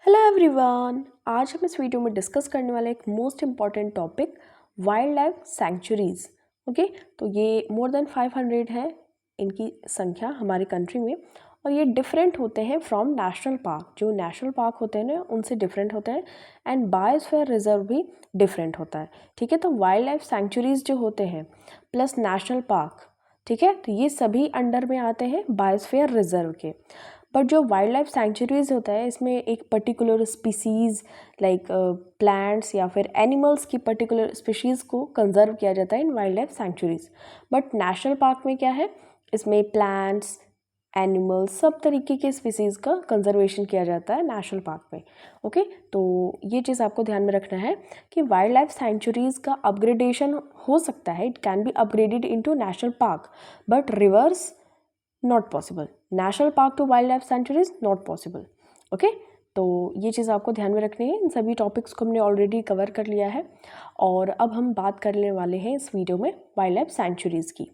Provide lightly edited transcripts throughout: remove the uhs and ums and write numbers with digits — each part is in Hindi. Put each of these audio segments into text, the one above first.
Hello everyone. आज हम इस वीडियो में डिस्कस करने वाले एक most important topic wild life sanctuaries. Okay, तो ये मोर देन 500 है इनकी संख्या हमारी कंट्री में, और ये डिफरेंट होते हैं फ्रॉम नेशनल पार्क। जो नेशनल पार्क होते हैं ना उनसे डिफरेंट होते हैं, एंड बायोस्फीयर रिजर्व भी डिफरेंट होता है। ठीक है, तो वाइल्ड लाइफ सैंक्चुरीज जो होते हैं प्लस नेशनल पार्क, ठीक है, तो ये सभी अंडर में आते हैं बायोस्फीयर रिजर्व के। बट जो वाइल्ड लाइफ सैंक्चुरीज होता है इसमें एक पर्टिकुलर स्पीसीज़ लाइक प्लांट्स या फिर एनिमल्स की पर्टिकुलर स्पीशीज़ को कंजर्व किया जाता है इन wild life sanctuaries. But national park में क्या है, इसमें प्लांट्स एनिमल्स सब तरीके के स्पीसीज़ का कंजर्वेशन किया जाता है नेशनल पार्क में। ओके, तो ये चीज़ आपको ध्यान में रखना है कि वाइल्ड लाइफ सैंक्चुरीज का अपग्रेडेशन हो सकता है, it can be upgraded into national park, but reverse not possible. National park to wild life sanctuaries not possible. Okay, तो ये चीज़ आपको ध्यान में रखनी है। इन सभी टॉपिक्स को हमने ऑलरेडी कवर कर लिया है, और अब हम बात करने वाले हैं इस वीडियो में वाइल्ड लाइफ सेंचुरीज़ की।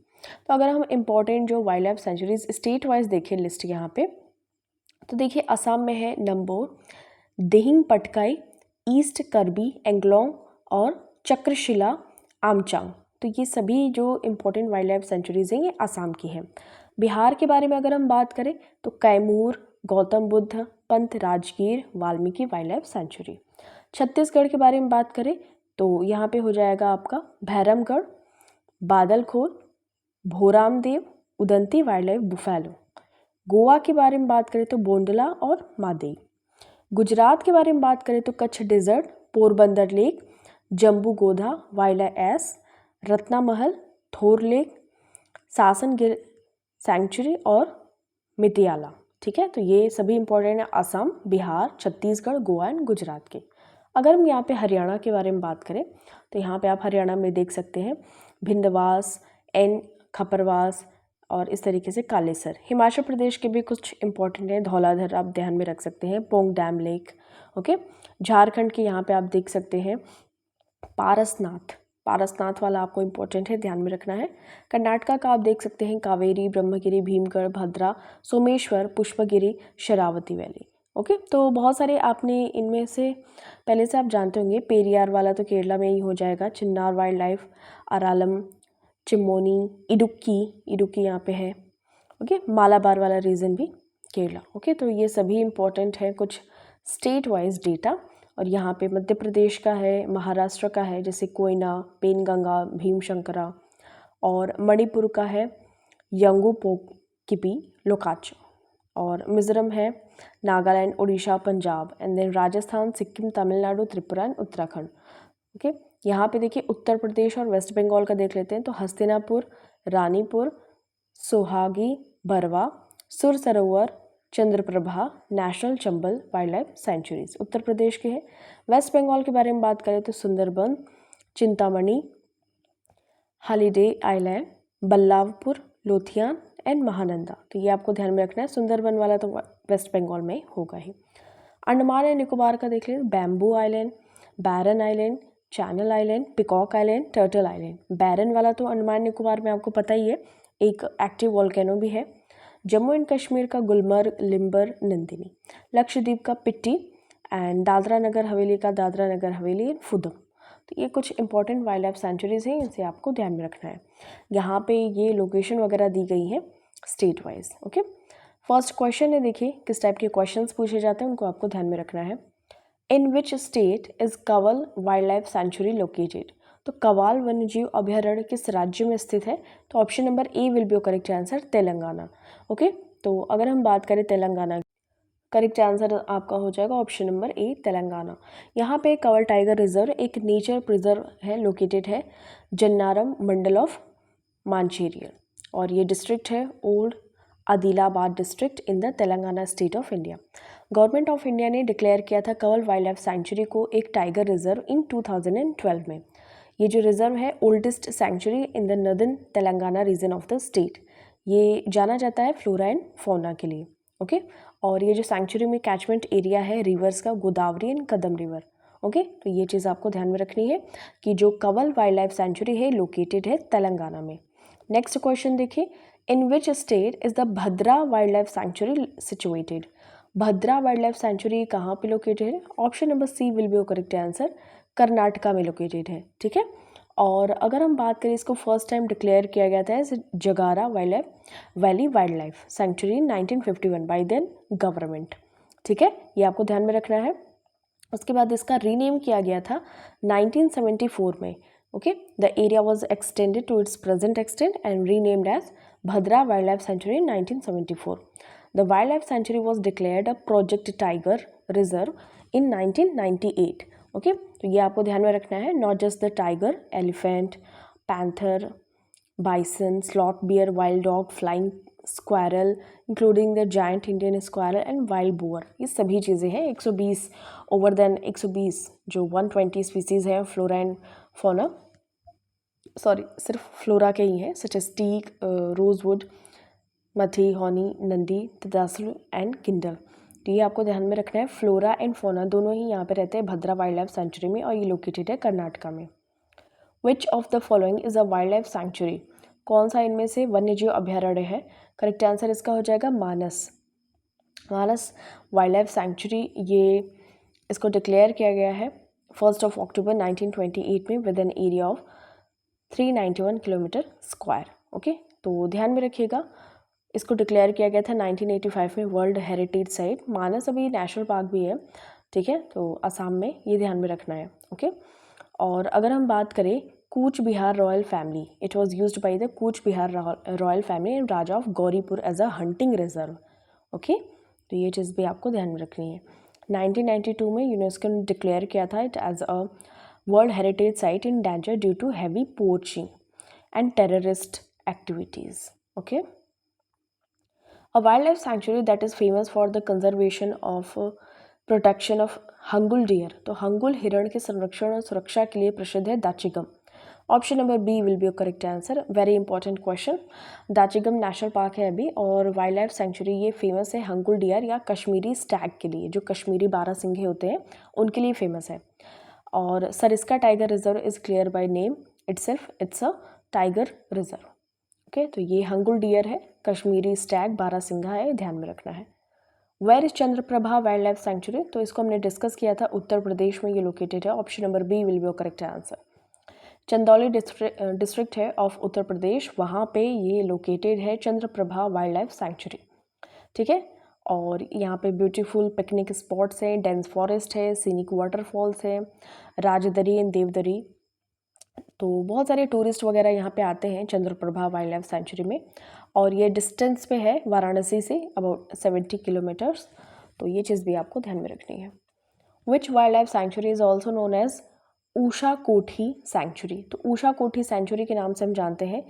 तो अगर हम इम्पॉर्टेंट जो wild life sanctuaries state wise देखें लिस्ट यहाँ पे, तो देखिए असम में है नंबोर, दिहिंग पटकाई, ईस्ट करबी एंगलोंग और चक्रशिला आमचांग। तो ये सभी जो इम्पोर्टेंट वाइल्ड लाइफ सेंचुरीज हैं ये असम की हैं। बिहार के बारे में अगर हम बात करें तो Kaimur, Gautam Buddha, Pant Rajgir, Valmiki wild life sanctuary. Chhattisgarh के बारे में बात करें तो यहाँ पे हो जाएगा आपका Bhairamgarh, Badalkhor, Bhoramdev, Udanti wildlife buffalo. Goa के बारे में बात करें तो बोंडला और मादेई। गुजरात के बारे में बात करें तो Kutch desert, Porbandar lake, Jambughoda wildlife एस, रत्नामहल, थोर लेक, सासन गिर सैंक्चुरी और मितियाला। ठीक है, तो ये सभी इंपॉर्टेंट है असम, बिहार, छत्तीसगढ़, गोवा एंड गुजरात के। अगर हम यहाँ पे हरियाणा के बारे में बात करें तो यहाँ पे आप हरियाणा में देख सकते हैं भिंडवास, एन खपरवास और इस तरीके से कालेसर। हिमाचल प्रदेश के भी कुछ इंपॉर्टेंट है, धौलाधर आप ध्यान में रख सकते हैं, Pong dam lake. Okay, Jharkhand के यहाँ पे आप देख सकते हैं पारसनाथ, पारसनाथ वाला आपको इम्पोर्टेंट है, ध्यान में रखना है। कर्नाटका का आप देख सकते हैं कावेरी, ब्रह्मगिरी, भीमगढ़, भद्रा, सोमेश्वर, पुष्पगिरी, शरावती वैली। ओके, तो बहुत सारे आपने इनमें से पहले से आप जानते होंगे। पेरियार वाला तो केरला में ही हो जाएगा, चिन्नार वाइल्ड लाइफ, अरालम, चिम्मोनी, इडुक्की यहाँ पे है। ओके, मालाबार वाला रीजन भी केरला। ओके, तो ये सभी इम्पोर्टेंट है कुछ स्टेट वाइज डेटा। और यहाँ पे मध्य प्रदेश का है, महाराष्ट्र का है जैसे कोयना, पेनगंगा, भीमशंकरा, और मणिपुर का है यंगुपोकिपी, लोकाचो, और मिजोरम है Nagaland, Orissa, Punjab, and then Rajasthan, Sikkim, Tamil Nadu, Tripura and Uttarakhand. Okay, यहाँ पे देखिए उत्तर प्रदेश और वेस्ट बंगाल का देख लेते हैं तो Hastinapur, Ranipur, Sohagi, Barwa, Sur Sarovar, Chandraprabha, national Chambal wild life sanctuaries Uttar Pradesh के हैं। वेस्ट बंगाल के बारे में बात करें तो Sundarban, Chintamani, holiday island, Ballavpur, Lothian and Mahananda. तो ये आपको ध्यान में रखना है, सुंदरबन वाला तो वेस्ट बंगाल में होगा ही। अंडमान एंड निकोबार का देख लें, bamboo island, barren island, channel island, peacock island, turtle island. Barren वाला तो अंडमान निकोबार में आपको पता ही है, एक एक्टिव वॉल्केनो भी है। जम्मू एंड कश्मीर का गुलमर्ग, लिम्बर, नंदिनी। लक्षद्वीप का पिट्टी, एंड दादरा नगर हवेली का दादरा नगर हवेली एंड फुदम। तो ये कुछ इंपॉर्टेंट वाइल्ड लाइफ सेंचुरीज हैं, इनसे आपको ध्यान में रखना है। यहाँ पे ये लोकेशन वगैरह दी गई हैं state wise. Okay, first question है, देखिए किस टाइप के क्वेश्चंस पूछे जाते हैं, उनको आपको ध्यान में रखना है। In which state is Kawal wild life sanctuary located? तो कवाल वन्यजीव अभयारण्य किस राज्य में स्थित है? तो option number A will be your correct answer, Telangana. Okay, तो अगर हम बात करें तेलंगाना, करेक्ट आंसर आपका हो जाएगा ऑप्शन नंबर ए, तेलंगाना। यहाँ पे कवल टाइगर रिजर्व एक नेचर प्रिजर्व है, लोकेटेड है जन्नारम मंडल ऑफ मांचेरियल, और ये डिस्ट्रिक्ट है old Adilabad district in the Telangana state of India. Government of India ने डिक्लेयर किया था कवल वाइल्ड लाइफ सेंचुरी को एक टाइगर रिजर्व इन 2012 में। ये जो रिजर्व है oldest sanctuary in the northern Telangana region of the state. ये जाना जाता है फ्लोरा एंड फौना के लिए। ओके, और ये जो सेंचुरी में कैचमेंट एरिया है रिवर्स का, Godavari and Kadam river. Okay, तो ये चीज़ आपको ध्यान में रखनी है कि जो कवल वाइल्ड लाइफ सेंचुरी है लोकेटेड है तेलंगाना में। नेक्स्ट क्वेश्चन देखिए, in which state is the Bhadra wild life sanctuary situated? Bhadra wild life sanctuary कहाँ पे लोकेटेड है? Option number C will be your correct answer, Karnataka में लोकेटेड है, ठीक है। और अगर हम बात करें, इसको फर्स्ट टाइम डिक्लेयर किया गया था as Jagara wildlife valley wild life sanctuary in 1951 by then government, ठीक है, ये आपको ध्यान में रखना है। उसके बाद इसका रीनेम किया गया था 1974 में, okay. The area was extended to its present extent and renamed as Bhadra wild life sanctuary in 1974. The wildlife sanctuary was declared a Project Tiger Reserve in 1998. Okay, तो ये आपको ध्यान में रखना है, not just the tiger, elephant, panther, bison, sloth bear, wild dog, flying squirrel including the giant Indian squirrel and wild boar, ये सभी चीज़ें हैं। 120 ओवर देन 120 जो 120 स्पीसीज़ हैं फ्लोरा एंड फौना, सॉरी सिर्फ फ्लोरा के ही हैं, सच एज टीक, रोजवुड, मथी, हॉनी, नंदी, तदासुल एंड किंडल। तो ये आपको ध्यान में रखना है, फ्लोरा एंड फोना दोनों ही यहाँ पे रहते हैं भद्रा वाइल्ड लाइफ सेंचुरी में, और ये लोकेटेड है कर्नाटका में। विच of the following is a wild life sanctuary? कौन सा इनमें से वन्यजीव अभ्यारण्य है? करेक्ट आंसर इसका हो जाएगा मानस। मानस वाइल्ड लाइफ सेंचुरी, ये इसको डिक्लेयर किया गया है 1 अक्टूबर 1928 में with an area of 391 kilometre square, okay. तो ध्यान में रखिएगा, इसको डिक्लेयर किया गया था 1985 में वर्ल्ड हेरिटेज साइट। मानस अभी नेशनल पार्क भी है, ठीक है, तो असम में, ये ध्यान में रखना है, ओके। और अगर हम बात करें Cooch Behar royal family, it was used by the Cooch Behar royal family and Raja of Gauripur as a hunting reserve, okay. तो ये चीज़ भी आपको ध्यान में रखनी है। 1992 में यूनेस्को ने डिक्लेयर किया था it as a world heritage site in danger due to heavy poaching and terrorist activities, okay. A wildlife sanctuary that is famous for the conservation of protection of hangul deer, तो हंगुल हिरण के संरक्षण और सुरक्षा के लिए प्रसिद्ध है Dachigam. Option number B will be your correct answer, very important question. Dachigam national park है अभी, और वाइल्ड लाइफ सेंचुरी ये फेमस है हंगुल डियर या कश्मीरी स्टैग के लिए, जो कश्मीरी बारहसिंगे होते हैं उनके लिए फेमस है। और Sariska tiger reserve is clear by name itself, it's a tiger reserve, okay. तो ये हंगुल डियर है, कश्मीरी स्टैग बारहसिंगा है, ध्यान में रखना है। Where is Chandraprabha wild life sanctuary, तो इसको हमने डिस्कस किया था, उत्तर प्रदेश में ये लोकेटेड है। Option number B will be your correct answer. Chandauli district है ऑफ उत्तर प्रदेश, वहाँ पे ये लोकेटेड है चंद्रप्रभा वाइल्ड लाइफ सेंचुरी, ठीक है। और यहाँ पे ब्यूटीफुल पिकनिक स्पॉट्स हैं, डेंस फॉरेस्ट है, सीनिक वाटरफॉल्स है, राजदरी एंड देवदरी, तो बहुत सारे टूरिस्ट वगैरह यहाँ पे आते हैं चंद्रप्रभा वाइल्ड लाइफ सेंचुरी में। और ये डिस्टेंस पे है वाराणसी से अबाउट 70 किलोमीटर्स, तो ये चीज़ भी आपको ध्यान में रखनी है। Which wild life sanctuary is also known as Usha Kothi sanctuary, तो ऊषा कोठी सेंचुरी के नाम से हम जानते हैं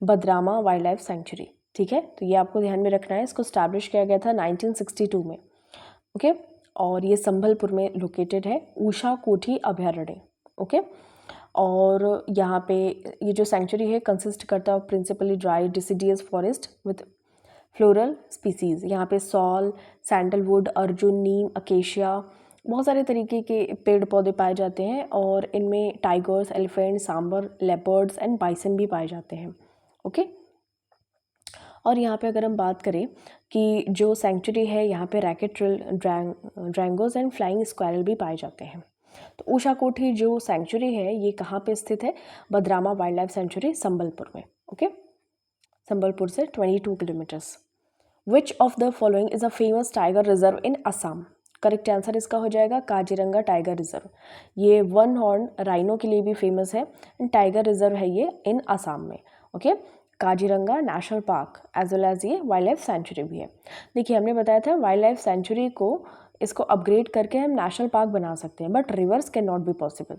बदरामा वाइल्ड लाइफ सेंचुरी, ठीक है। तो ये आपको ध्यान में रखना है, इसको स्टैब्लिश किया गया था 1962 में, ओके। और ये संभलपुर में लोकेटेड है ऊषा कोठी अभयारण्य, ओके। और यहाँ पे ये जो सेंचुरी है कंसिस्ट करता है principally dry deciduous forest with floral species. यहाँ पे सॉल, सैंडलवुड, अर्जुन, नीम, अकेशिया, बहुत सारे तरीके के पेड़ पौधे पाए जाते हैं, और इनमें tigers, elephant, sambar, leopards and bison भी पाए जाते हैं, ओके। और यहाँ पे अगर हम बात करें कि जो सेंचुरी है यहाँ पे रैकेट ड्रैंगोस एंड फ्लाइंग स्क्वायरल भी पाए जाते हैं। तो ऊषा कोठी जो सेंचुरी है ये कहाँ पे स्थित है? बदरामा वाइल्ड लाइफ सेंचुरी संबलपुर में, ओके। संबलपुर से 22 kilometres. Which of the following is a famous tiger reserve in Assam? Correct answer इसका हो जाएगा काजीरंगा टाइगर रिजर्व। ये वन हॉर्न राइनो के लिए भी फेमस है, एंड टाइगर रिजर्व है ये इन असम में, okay. Kaziranga national park as well as ये वाइल्ड लाइफ सेंचुरी भी है। देखिए हमने बताया था वाइल्ड लाइफ सेंचुरी को इसको अपग्रेड करके हम नेशनल पार्क बना सकते हैं, but reverse can not be possible.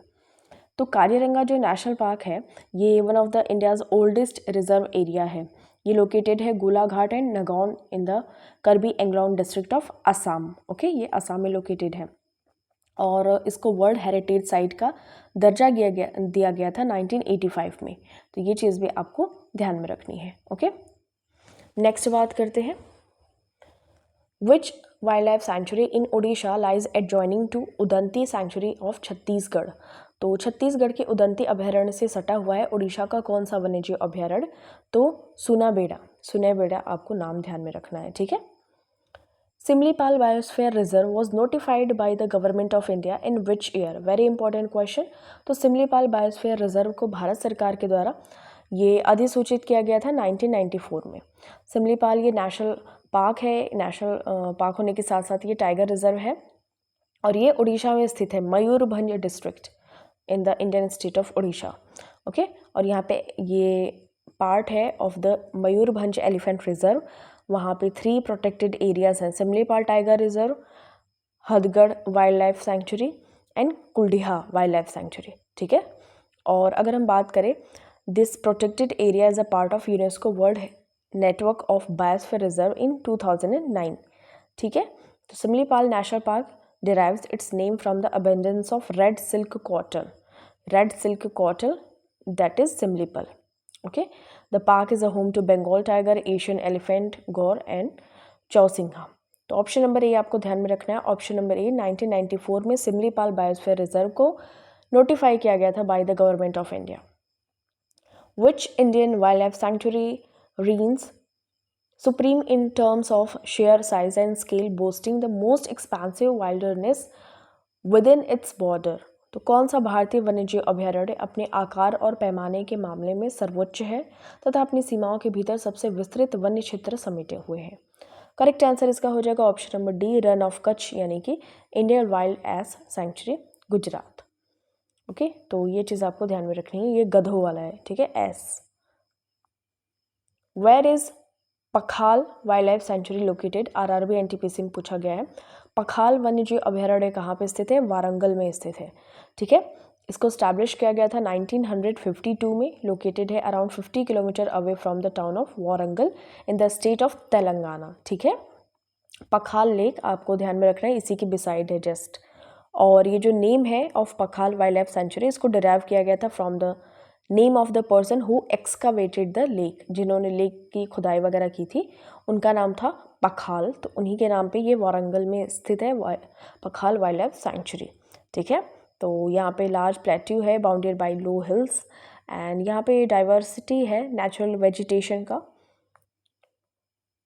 तो काजीरंगा जो नेशनल पार्क है ये one of the India's oldest reserve area है। ये लोकेटेड है गोलाघाट एंड नगौन इन द करबी एंग्लोन डिस्ट्रिक्ट ऑफ असम, ओके। ये असम में लोकेटेड है, और इसको वर्ल्ड हेरिटेज साइट का दर्जा दिया गया था 1985 में। तो ये चीज़ भी आपको ध्यान में रखनी है, ओके। नेक्स्ट बात करते हैं, which wild life sanctuary in Odisha lies adjoining to Udanti sanctuary of Chhattisgarh? तो छत्तीसगढ़ के उदंती अभयारण्य से सटा हुआ है उड़ीसा का कौन सा वन्यजीव अभयारण्य? तो सुनाबेड़ा आपको नाम ध्यान में रखना है, ठीक है। Simlipal Biosphere Reserve was notified by the Government of India in which year? Very important question. तो सिमलीपाल बायोस्फीयर रिजर्व को भारत सरकार के द्वारा ये अधिसूचित किया गया था 1994 में। सिमलीपाल ये नेशनल पार्क है, नेशनल पार्क होने के साथ साथ ये टाइगर रिजर्व है और ये उड़ीसा में स्थित है, Mayurbhanj district in the Indian state of Orissa. Okay, और यहाँ पे ये पार्ट है of the Mayurbhanj elephant reserve. वहाँ पे 3 प्रोटेक्टेड एरियाज हैं, Similipal tiger reserve, Hadgarh wild life sanctuary and Kuldiha wild life sanctuary. ठीक है, और अगर हम बात करें, this protected area is a part of UNESCO world network of biosphere reserve in 2009। ठीक है, तो Similipal national park derives its name from the abundance of red silk cotton, that is Simlipal. Okay, the park is a home to Bengal tiger, Asian elephant, gaur and chousingha. तो ऑप्शन नंबर ए आपको ध्यान में रखना है। ऑप्शन नंबर ए 1994 में सिमलीपाल बायोस्फीयर रिजर्व को नोटिफाई किया गया था by the government of India. Which Indian wild life sanctuary reigns supreme in terms of sheer size and scale, boasting the most expansive wilderness within its border? तो कौन सा भारतीय वन्यजीव अभयारण्य अपने आकार और पैमाने के मामले में सर्वोच्च है तथा अपनी सीमाओं के भीतर सबसे विस्तृत वन्य क्षेत्र समेटे हुए हैं? करेक्ट आंसर इसका हो जाएगा option number D, Rann of Kutch, यानी कि Indian wild ass sanctuary, Gujarat. Okay, तो ये चीज़ आपको ध्यान में रखनी है, ये गधों वाला है। ठीक है, yes. Where is Pakhal wild life sanctuary located? RRB NTPC में पूछा गया है। पखाल वन्यजीव अभयारण्य कहाँ पे स्थित है? वारंगल में स्थित है। ठीक है, इसको स्टैब्लिश किया गया था 1952 में। लोकेटेड है around 50 kilometre away from the town of Warangal in the state of Telangana. ठीक है, पखाल लेक आपको ध्यान में रखना है, इसी के बिसाइड है जस्ट। और ये जो नेम है of Pakhal wild life sanctuary, इसको डिराइव किया गया था from the name of the person who एक्सकावेटेड the lake, जिन्होंने लेक की खुदाई वगैरह की थी उनका नाम था पखाल, तो उन्हीं के नाम पे ये वारंगल में स्थित है पखाल वाइल्ड लाइफ सेंचुरी। ठीक है, तो यहाँ पे लार्ज प्लेट्यू है bounded by low hills and यहाँ पे डाइवर्सिटी है नेचुरल वेजिटेशन का।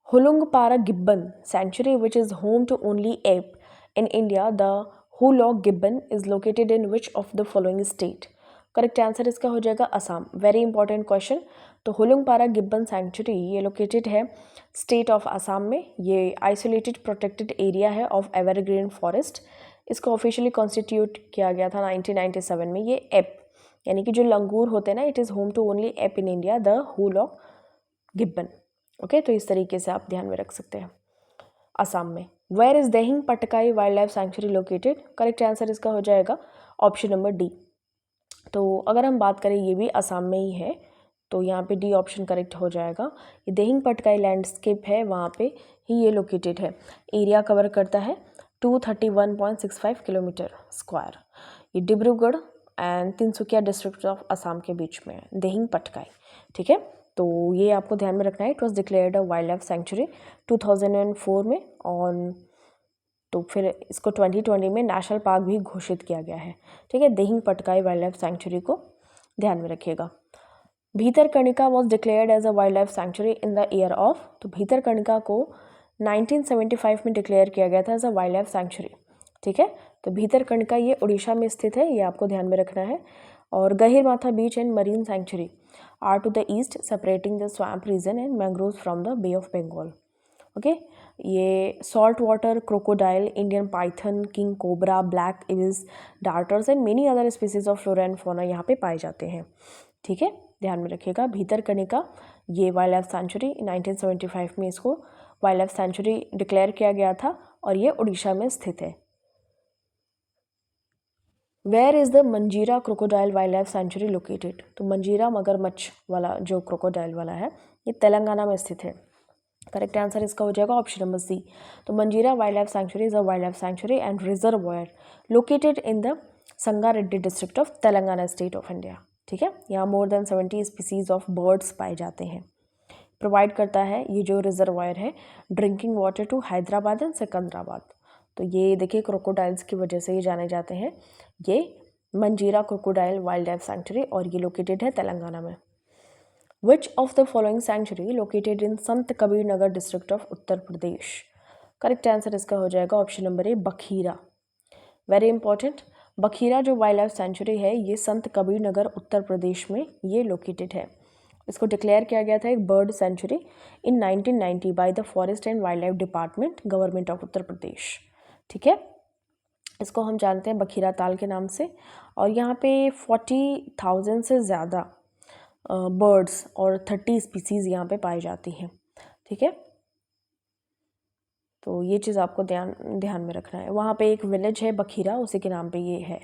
Hollongapar gibbon sanctuary which is home to only ape in India, the hoolock gibbon is located in which of the following state? Correct answer इसका हो जाएगा असम। Very important question. तो हुलुंगपारा गिब्बन सेंचुरी ये लोकेटेड है स्टेट ऑफ असम में। ये आइसोलेटेड प्रोटेक्टेड एरिया है ऑफ एवरग्रीन फॉरेस्ट। इसको ऑफिशियली कॉन्स्टिट्यूट किया गया था 1997 में। ये एप यानी कि जो लंगूर होते हैं ना, it is home to only ape in India, the hoolock gibbon. Okay, तो इस तरीके से आप ध्यान में रख सकते हैं असम में। Where is Dehing Patkai wild life sanctuary located? Correct answer इसका हो जाएगा ऑप्शन नंबर डी। तो अगर हम बात करें, ये भी असम में ही है, तो यहाँ पे डी ऑप्शन करेक्ट हो जाएगा। ये दहिंग पटकाई लैंडस्केप है, वहाँ पे ही ये लोकेटेड है। एरिया कवर करता है 231.65 किलोमीटर स्क्वायर। ये Dibrugarh and Tinsukia district of Assam के बीच में है, दहिंग पटकाई। ठीक है, तो ये आपको ध्यान में रखना है। It was declared a wild life sanctuary 2004 में ऑन, तो फिर इसको 2020 में नेशनल पार्क भी घोषित किया गया है। ठीक है, Dehing Patkai wild life sanctuary को ध्यान में रखिएगा। Bhitarkanika was declared as a wild life sanctuary in the year of? तो भीतरकनिका को 1975 में डिक्लेयर किया गया था as a wild life sanctuary. ठीक है, तो भीतरकनिका ये उड़ीसा में स्थित है, ये आपको ध्यान में रखना है। और Gahirmatha beach and marine sanctuary are to the east, separating the swamp region and mangroves from the Bay of Bengal. Okay, ये salt water crocodile, Indian python, king cobra, black ibises, darters and many other species of flora and fauna यहाँ पे पाए जाते हैं। ठीक है, ध्यान में रखिएगा। भीतरकनिका ये वाइल्ड लाइफ सेंचुरी 1975 में इसको वाइल्ड लाइफ सेंचुरी डिक्लेयर किया गया था और ये उड़ीसा में स्थित है। वेयर इज़ द मंजीरा crocodile wild life sanctuary located? तो मंजीरा मगरमच्छ वाला जो क्रोकोडाइल वाला है, ये तेलंगाना में स्थित है। करेक्ट आंसर इसका हो जाएगा ऑप्शन नंबर सी। तो Manjira wild life sanctuary is a wild life sanctuary and reservoir located in the Sangareddy district of Telangana state of India. ठीक है, यहाँ more than 70 species of birds पाए जाते हैं। प्रोवाइड करता है ये जो रिजर्वॉयर है drinking water to Hyderabad and Secunderabad. तो ये देखिए क्रोकोडाइल्स की वजह से ये जाने जाते हैं, ये मंजीरा क्रोकोडाइल वाइल्ड लाइफ सेंचुरी, और ये लोकेटेड है तेलंगाना में। Which of the following sanctuary located in Sant Kabir Nagar district of Uttar Pradesh? Correct answer इसका हो जाएगा option number A, Bakhira. Very important, Bakhira जो वाइल्ड लाइफ सेंचुरी है ये संत कबीर नगर उत्तर प्रदेश में ये लोकेटेड है। इसको डिक्लेयर किया गया था एक bird sanctuary in 1990 by the forest and wildlife department, government of Uttar Pradesh. ठीक है, इसको हम जानते हैं बखीरा ताल के नाम से। और यहाँ पे 40,000 से ज़्यादा बर्ड्स और 30 स्पीसीज़ यहाँ पे पाई जाती हैं। ठीक है, तो ये चीज़ आपको ध्यान में रखना है। वहाँ पे एक विलेज है बखीरा, उसी के नाम पे ये है।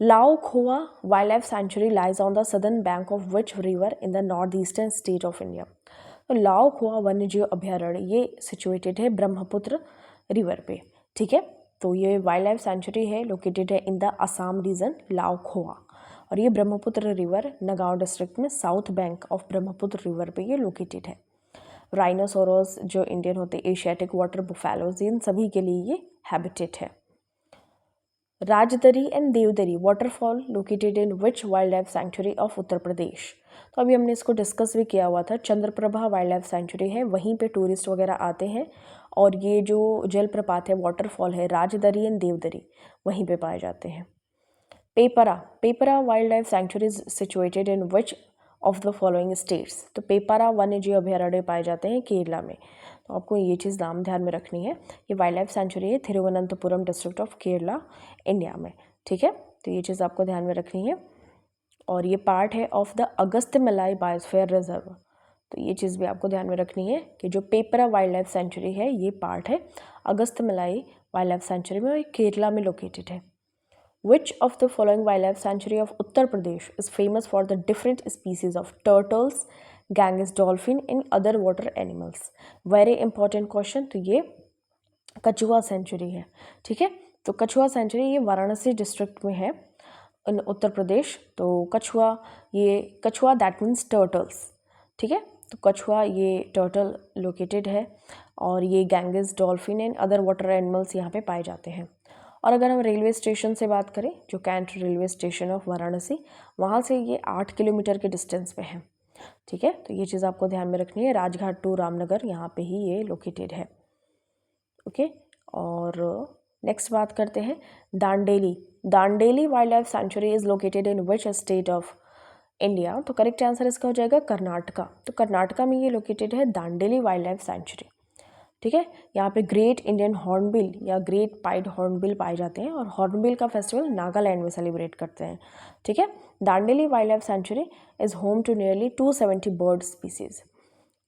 Lao Khowa wild life sanctuary lies on the southern bank of which river in the north eastern state of India. तो लाओ खोआ वन्यजीव अभ्यारण्य ये सिचुएटेड है ब्रह्मपुत्र रिवर पे। ठीक है, तो ये वाइल्ड लाइफ सेंचुरी है, लोकेटेड है इन द असम रीजन, लाओ खोआ। और ये ब्रह्मपुत्र रिवर नगांव डिस्ट्रिक्ट में south bank of Brahmaputra river पे ये लोकेटेड है। राइनोसोरस जो इंडियन होते हैं, एशियाटिक वाटर बुफेलोज, इन सभी के लिए ये हैबिटेट है। Rajdari and Devdari waterfall located in which wild life sanctuary of Uttar Pradesh. तो अभी हमने इसको डिस्कस भी किया हुआ था, चंद्रप्रभा वाइल्ड लाइफ सेंचुरी है, वहीं पे टूरिस्ट वगैरह आते हैं। और ये जो जलप्रपात है, वाटरफॉल है, राजदरी एंड देवदरी, वहीं पे पाए जाते हैं। Peppara wild life sanctuary is situated in which of the following states. तो पेपरा वन्यजीव अभ्यारण्य पाए जाते हैं केरला में। तो आपको ये चीज़ नाम ध्यान में रखनी है। ये वाइल्ड लाइफ सेंचुरी है Thiruvananthapuram district of Kerala, India में। ठीक है, तो ये चीज़ आपको ध्यान में रखनी है। और ये पार्ट है of the Agasthyamalai biosphere reserve. तो ये चीज़ भी आपको ध्यान में रखनी है कि जो पेपरा वाइल्ड लाइफ सेंचुरी है ये पार्ट है अगस्त्यमलाई वाइल्ड लाइफ सेंचुरी में, और केरला में लोकेटेड है। Which of the following wildlife sanctuary of Uttar Pradesh is famous for the different species of turtles, Ganges dolphin and other water animals? Very important question। तो ये कछुआ सेंचुरी है। ठीक है, तो कछुआ सेंचुरी ये वाराणसी डिस्ट्रिक्ट में है इन उत्तर प्रदेश। तो कछुआ दैट मीन्स टर्टल्स। ठीक है, तो कछुआ ये टर्टल लोकेटेड है, और ये Ganges dolphin and other water animals यहाँ पे पाए जाते हैं। और अगर हम रेलवे स्टेशन से बात करें, जो cantt railway station of Varanasi, वहाँ से ये 8 किलोमीटर के डिस्टेंस पे है। ठीक है, तो ये चीज़ आपको ध्यान में रखनी है। राजघाट टू रामनगर यहाँ पे ही ये लोकेटेड है। ओके, और नेक्स्ट बात करते हैं Dandeli wild life sanctuary is located in which state of India. तो करेक्ट आंसर इसका हो जाएगा कर्नाटका। तो कर्नाटका में ये लोकेटेड है दांडेली वाइल्ड लाइफ सेंचुरी। ठीक है, यहाँ पे ग्रेट इंडियन हॉर्नबिल या ग्रेट पाइड हॉर्नबिल पाए जाते हैं, और हॉर्नबिल का फेस्टिवल नागालैंड में सेलिब्रेट करते हैं। ठीक है, Dandeli wild life sanctuary is home to nearly 270 bird species.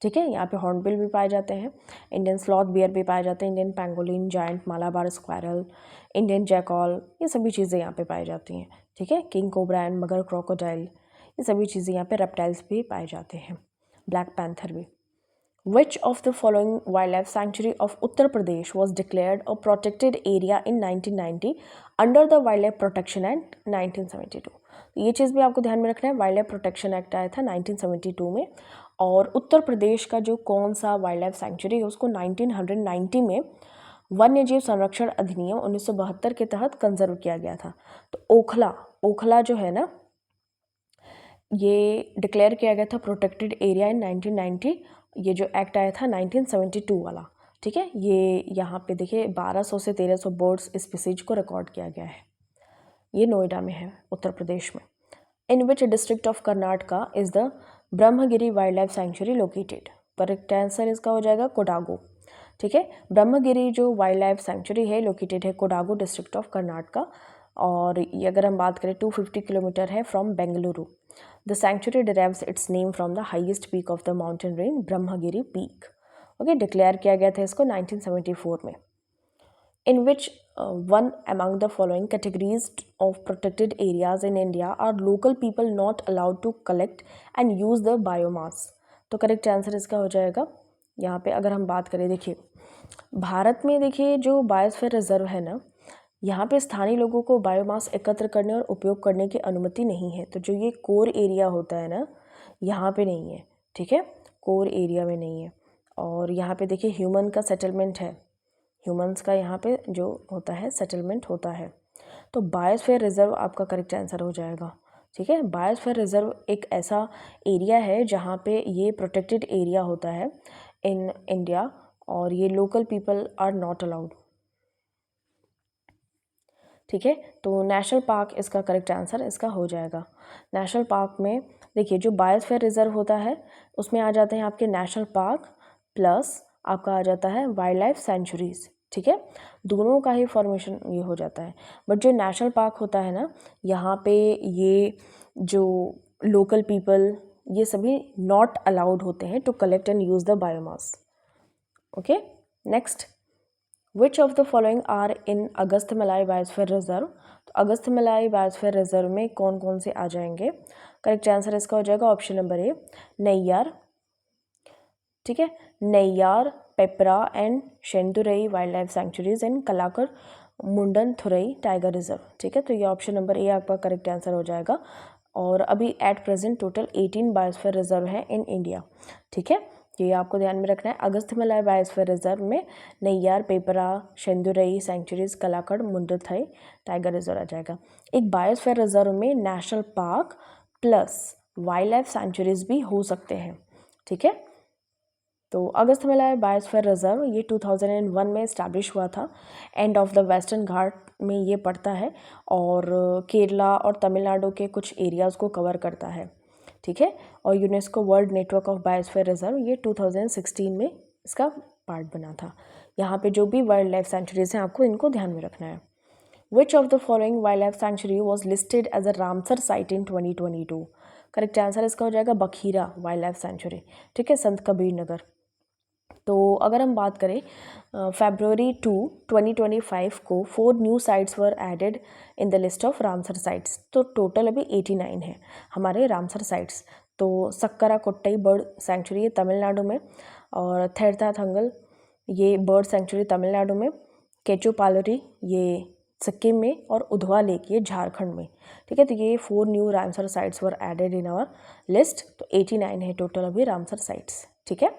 ठीक है, यहाँ पे हॉर्नबिल भी पाए जाते हैं, इंडियन स्लॉथ बियर भी पाए जाते हैं, Indian pangolin, giant Malabar squirrel, Indian jackal, ये सभी चीज़ें यहाँ पे पाई जाती हैं। ठीक है, किंग कोबरा एंड मगर क्रोकोडाइल, ये सभी चीज़ें यहाँ पे रेप्टाइल्स भी पाए जाते हैं, ब्लैक पैंथर भी। Which of the following wildlife sanctuary of Uttar Pradesh was declared a protected area in 1990 under the Wildlife Protection Act 1972? ये चीज़ भी आपको ध्यान में रखना है। वाइल्ड लाइफ प्रोटेक्शन एक्ट आया था 1972 में, और उत्तर प्रदेश का जो कौन सा वाइल्ड लाइफ सेंचुरी है उसको 1990 में वन्यजीव संरक्षण अधिनियम 1972 के तहत कंजर्व किया गया था। तो ओखला जो है ना, ये डिक्लेयर किया गया था प्रोटेक्टेड एरिया इन 1990। ये जो एक्ट आया था 1972 वाला। ठीक है, ये यहाँ पे देखिए 1200 से 1300 बर्ड्स स्पीसीज को रिकॉर्ड किया गया है। ये नोएडा में है, उत्तर प्रदेश में। In which district of Karnataka is the Brahmagiri wild life sanctuary located. Correct answer इसका हो जाएगा कोडागू। ठीक है, ब्रह्मगिरी जो वाइल्ड लाइफ सेंचुरी है लोकेटेड है कोडागू डिस्ट्रिक्ट ऑफ कर्नाटका, और ये अगर हम बात करें 250 किलोमीटर है from Bengaluru. The sanctuary derives its name from the highest peak of the mountain range, Brahmagiri Peak. Okay, declare किया गया था इसको 1974 में। In which one among the following categories of protected areas in India are local people not allowed to collect and use the biomass? तो करेक्ट आंसर इसका हो जाएगा, यहाँ पे अगर हम बात करें, देखिए भारत में देखिए जो बायोस्फीयर रिजर्व है ना, यहाँ पे स्थानीय लोगों को बायोमास एकत्र करने और उपयोग करने की अनुमति नहीं है। तो जो ये कोर एरिया होता है ना, यहाँ पे नहीं है। ठीक है, कोर एरिया में नहीं है। और यहाँ पे देखिए ह्यूमन का सेटलमेंट है, ह्यूमंस का यहाँ पे जो होता है सेटलमेंट होता है। तो बायोस्फीयर रिजर्व आपका करेक्ट आंसर हो जाएगा। ठीक है, बायोस्फीयर रिजर्व एक ऐसा एरिया है जहाँ पे ये प्रोटेक्टेड एरिया होता है इन इंडिया, और ये local people are not allowed. ठीक है, तो नेशनल पार्क इसका करेक्ट आंसर इसका हो जाएगा। नेशनल पार्क में देखिए जो बायोस्फीयर रिजर्व होता है उसमें आ जाते हैं आपके नेशनल पार्क प्लस आपका आ जाता है वाइल्ड लाइफ सेंचुरीज। ठीक है, दोनों का ही फॉर्मेशन ये हो जाता है। बट जो नेशनल पार्क होता है ना, यहाँ पे ये जो लोकल पीपल ये सभी नॉट अलाउड होते हैं to collect and use the biomass. Okay, next, which of the following are in Agasthyamalai biosphere reserve. तो अगस्थ्यमलाई बायोस्फीयर रिजर्व में कौन कौन से आ जाएंगे? करेक्ट आंसर इसका हो जाएगा ऑप्शन नंबर ए, नैयार। ठीक है, Neyyar, Peppara and Shendurney wild life sanctuaries and Kalakad Mundanthurai tiger reserve. ठीक है, तो ये ऑप्शन नंबर ए आपका करेक्ट आंसर हो जाएगा। और अभी at present total 18 biosphere reserve है इन इंडिया। ठीक है, ये आपको ध्यान में रखना है। अगस्थ्यमलाई बायोस्फीयर रिजर्व में Neyyar, पेपरा, शेंदुरई centuries, Kalakad, मुंडथई tiger reserve आ जाएगा। एक बायोस्फीयर रिजर्व में national park plus wild life sanctuaries भी हो सकते हैं। ठीक है, तो अगस्थ्यमलाई बायोस्फीयर रिजर्व ये 2001 में इस्टेब्लिश हुआ था। एंड ऑफ द वेस्टर्न घाट में ये पड़ता है और केरला और तमिलनाडु के कुछ एरियाज़ को कवर करता है। ठीक है, और UNESCO world network of biosphere reserve ये 2016 में इसका पार्ट बना था। यहाँ पे जो भी वाइल्ड लाइफ सेंचुरीज हैं आपको इनको ध्यान में रखना है। Which of the following wild life sanctuary was listed as a Ramsar site in 2022। Correct answer इसका हो जाएगा बखीरा वाइल्ड लाइफ सेंचुरी। ठीक है, संत कबीर नगर। तो अगर हम बात करें February 2, 2025 को 4 new sites were added in the list of Ramsar sites. तो टोटल अभी 89 है हमारे रामसर साइट्स। तो सक्करा कोट्टई बर्ड सेंचुरी है तमिलनाडु में, और थेरता थंगल ये बर्ड सेंचुरी तमिलनाडु में, केचुपालरी ये सिक्किम में, और उधवा लेक ये झारखंड में। ठीक है, तो ये 4 new Ramsar sites were added in our list. तो 89 है टोटल अभी रामसर साइट्स। ठीक है,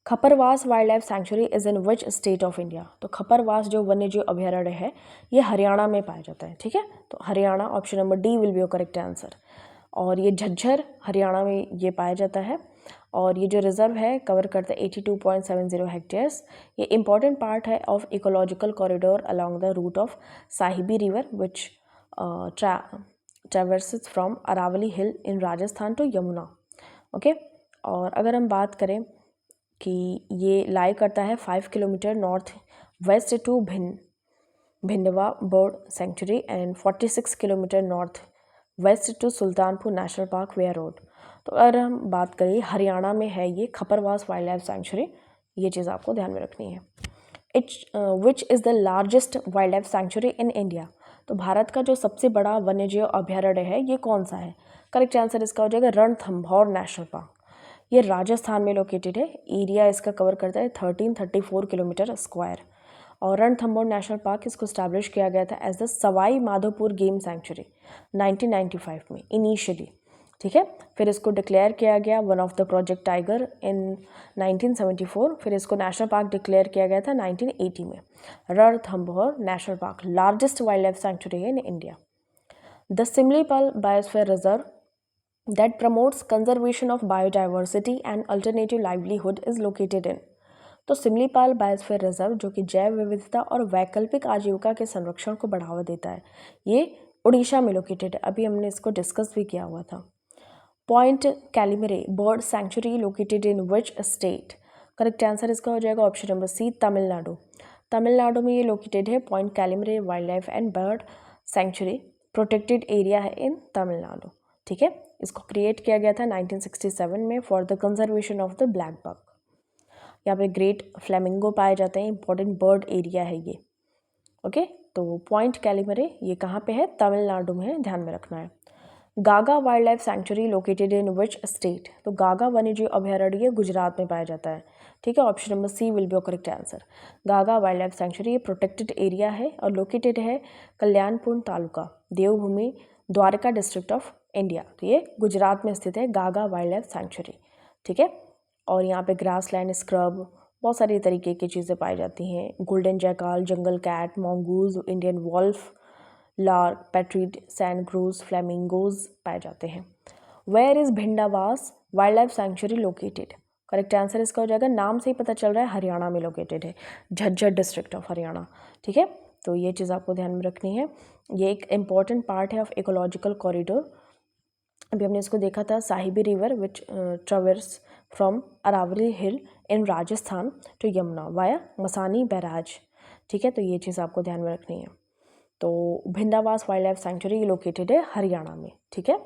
Khaparwas wild life sanctuary is in which state of India. तो खपरवास जो वन्यजीव अभयारण्य है ये हरियाणा में पाया जाता है। ठीक है, तो Haryana option number D will be your correct answer. और ये झज्जर हरियाणा में ये पाया जाता है। और ये जो रिजर्व है कवर करता है 82.70 हेक्टेयर्स। ये इंपॉर्टेंट पार्ट है of ecological corridor along the route of Sahibi river which traverses from Aravali hill in Rajasthan to Yamuna. Okay, और अगर हम बात करें कि ये लाई करता है 5 kilometre north west to Bhindawas bird sanctuary and 46 kilometre north west to Sultanpur national park where road. तो अगर हम बात करें हरियाणा में है ये खपरवास वाइल्ड लाइफ सेंचुरी, ये चीज़ आपको ध्यान में रखनी है। Which is the largest wild life sanctuary in India. तो भारत का जो सबसे बड़ा वन्यजीव अभयारण्य है ये कौन सा है? करेक्ट आंसर इसका हो जाएगा रणथंभौर नेशनल पार्क। ये राजस्थान में लोकेटेड है। एरिया इसका कवर करता है 1334 किलोमीटर स्क्वायर। और रणथंभौर नेशनल पार्क इसको स्टैब्लिश किया गया था as the Sawai Madhopur game sanctuary 1995 में इनिशियली। ठीक है, फिर इसको डिक्लेयर किया गया one of the project tiger in 1974। फिर इसको नेशनल पार्क डिक्लेयर किया गया था 1980 में। Ranthambore national park largest wild life sanctuary है in India. The Similipal biosphere reserve that promotes conservation of biodiversity and alternative livelihood is located in। तो सिमलीपाल बायोस्फीयर रिजर्व जो कि जैव विविधता और वैकल्पिक आजीविका के संरक्षण को बढ़ावा देता है ये उड़ीसा में लोकेटेड है। अभी हमने इसको डिस्कस भी किया हुआ था। Point Calimere bird sanctuary located in which state. Correct answer इसका हो जाएगा option number C Tamil Nadu. Tamil Nadu में ये लोकेटेड है point Calimere wildlife and bird sanctuary protected area है इन तमिलनाडु। ठीक है, इसको क्रिएट किया गया था 1967 में for the conservation of the blackbuck. यहाँ पे ग्रेट फ्लेमिंगो पाए जाते हैं, इंपॉर्टेंट बर्ड एरिया है ये। ओके, तो पॉइंट कैलिमरे ये कहाँ पे है? तमिलनाडु में है, ध्यान में रखना है। Gaga wild life sanctuary located in which state. तो गागा वन्यजीव अभयारण्य गुजरात में पाया जाता है। ठीक है, option number C will be correct answer. Gaga wild life sanctuary protected area है और लोकेटेड है Kalyanpur taluka Devbhoomi Dwarka district of India. तो ये गुजरात में स्थित है गागा वाइल्ड लाइफ सेंचुरी। ठीक है, और यहाँ पे ग्रास लैंड स्क्रब बहुत सारी तरीके की चीज़ें पाई जाती हैं। Golden jackal, jungle cat, mongoose, Indian wolf, lark, partridge, sand grouse, flamingos पाए जाते हैं। Where is Bhindawas wild life sanctuary located. Correct answer इसका हो जाएगा, नाम से ही पता चल रहा है हरियाणा में लोकेटेड है, झज्जर डिस्ट्रिक्ट ऑफ हरियाणा। ठीक है, तो ये चीज़ आपको ध्यान में रखनी है। ये एक इम्पॉर्टेंट पार्ट है ऑफ इकोलॉजिकल कॉरिडोर। अभी हमने इसको देखा था, Sahibi river which traverse from Aravali hill in Rajasthan to Yamuna via Masani barrage. ठीक है, तो ये चीज़ आपको ध्यान में रखनी है। तो Bhindawas wild life sanctuary located है हरियाणा में। ठीक है,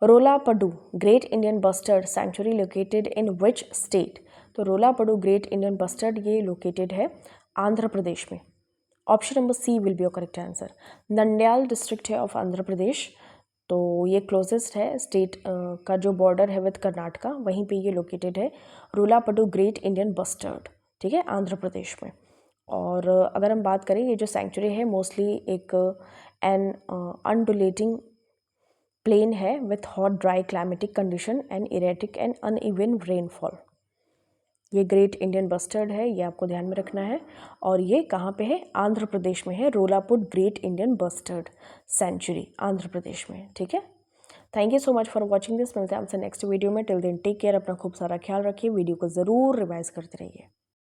Rollapadu great Indian bustard sanctuary located in which state? तो रोलापडू ग्रेट इंडियन बस्टर्ड ये लोकेटेड है आंध्र प्रदेश में। Option number C will be your correct answer. Nandyal district है ऑफ आंध्र प्रदेश, तो ये क्लोजेस्ट है स्टेट का जो बॉर्डर है विद कर्नाटका, वहीं पे ये लोकेटेड है रोलापडू ग्रेट इंडियन बस्टर्ड। ठीक है, आंध्र प्रदेश में। और अगर हम बात करें, ये जो सेंचुरी है मोस्टली एक एन अनडुलेटिंग प्लेन है with hot dry climatic condition and erratic and uneven rainfall. ये ग्रेट इंडियन बस्टर्ड है, ये आपको ध्यान में रखना है। और ये कहाँ पे है? आंध्र प्रदेश में है, Rolapur great Indian bustard sanctuary Andhra Pradesh में है। ठीक है, thank you so much for watching this. मिलते हैं आपसे नेक्स्ट वीडियो में। टिल देन टेक केयर, अपना खूब सारा ख्याल रखिए, वीडियो को ज़रूर रिवाइज करते रहिए।